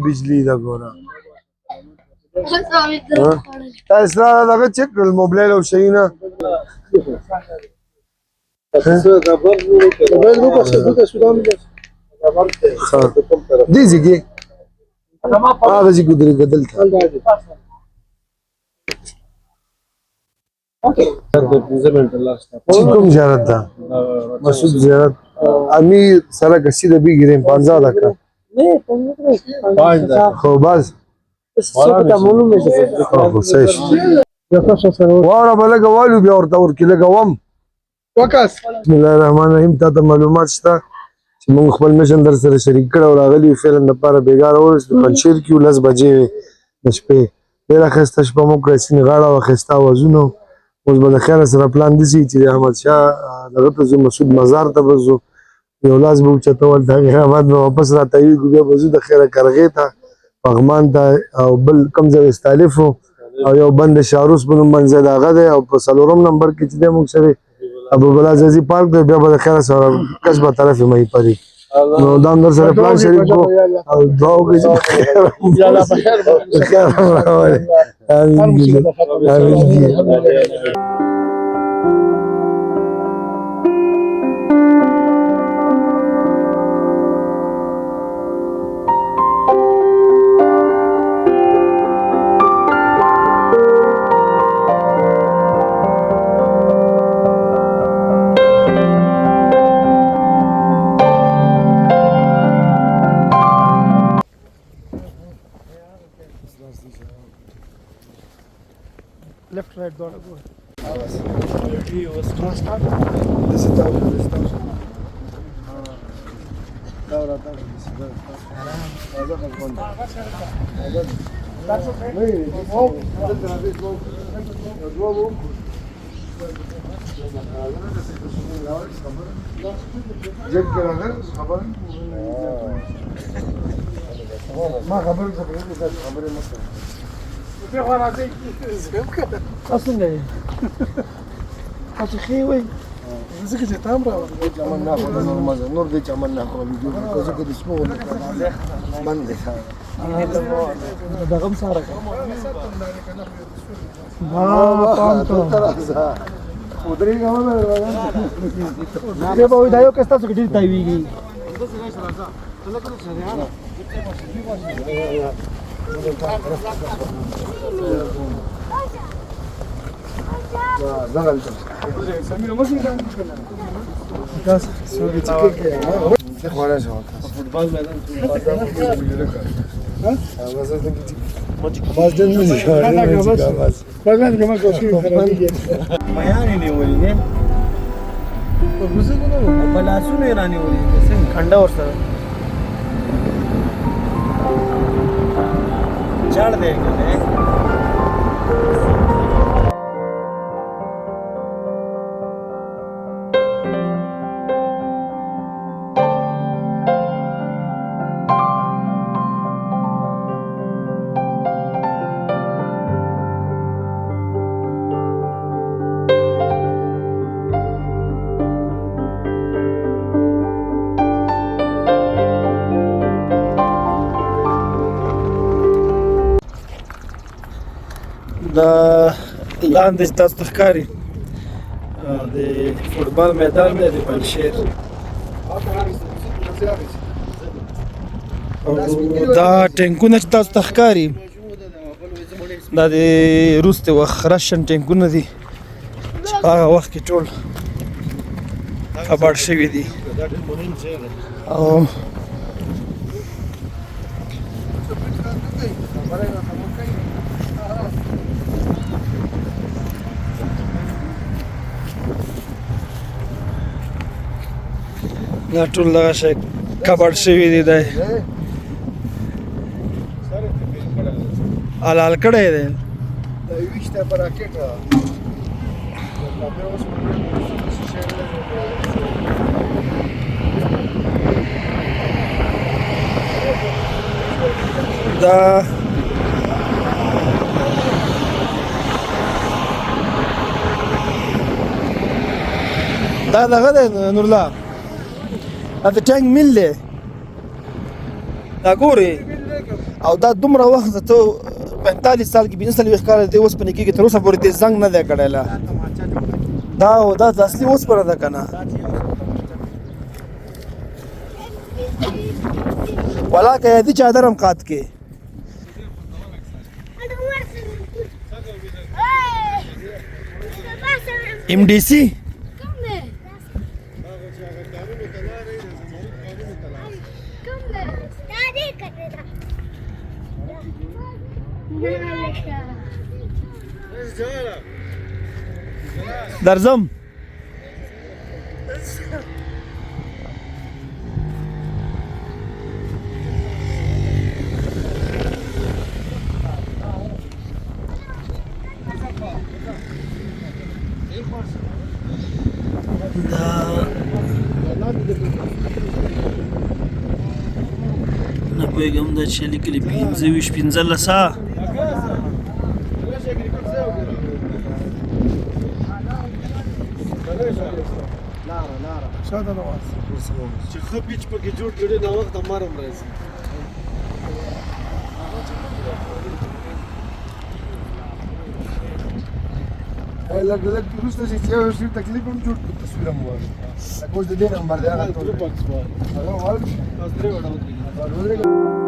बिजली دا ګوره تاسو دا چیک کړل موبایل او شي نه دي زیږي هغه چې ګدري بدل کوم زیارت ده مسعود زیارت امیر سره کسي د بیګریم 15 دکا خو بس واوره به لږه والو بیا ورته ورکې لږه وم بسم الله الرحمن الرحیم تا ته معلومات شته چې موږ خپل میشن در سره شریک کړی او راغلي یو فعلا دپاره بېګاره ورسېدو پنجشیر کې 10 بجې وې د شپې ډېره ښایسته شپه مو کړه سیند غاړه وه ښایسته اوازونه اوس به د خیره سره پلان داسې چې د احمدشاه دغه ته ځو مسعود مزار ته به ځو یو لاس به اوچته ول د هغې بعد به واپس راتاویږو بیا به ځو د خیره کرغې ته پغمان ته او بل کوم ځای استالف او یو بند شاروس په نوم باندې د هغه دی او په 4 نمبر کې چې دی موږ سره ابوالبلا زازي پارک دی بیا به د خیره سره کسبه طرف یې مهي پري نو دا هم در سره پلان شریک کړو او دعا وکړئ چې خیر راولي امین left right दोनों को اصلا جاي خاطر وي زكي تامرا عملنا نور دي عملنا زكي اسمه من ده ده غم صارك ما پانتو ودري كمان ده به دایو کستا څه ډیر تایويږي चढ़ देंगे دا لاندې تاسو ته ښکاري د فوټبال میدان دی د پنجشیر دا ټینکونه چې تاسو ته ښکاري دا د وروسته وخت راشن ټینکونه دي چې په هغه وخت کې ټول کباړ شوي دي او دا ټول دغه شی کباړ شوي دي دی حلال کړی دی دا دغه دی نورالله دا ټانک میل دی دا ګورې او دا دومره وخت ته 45 سال کې 45 کال دی اوس په نکي کې تر اوسه پورې دې زنګ نه دی کړی دا اصلي اوسپنه ده که نه ولاکه یادي چادر هم قات کې MDC درځم نه پوهېږم دا چې لیکلي 15 شاته نواز چې خو پیچ پکې جوړ کړي دا وخت امرم راځي لږ وروسته چې یو شی تکلیف هم جوړ کړو تصویر هم وایي لکه اوس د دې نمبر دی هغه ټول هغه وایي تاسو درې وړاندې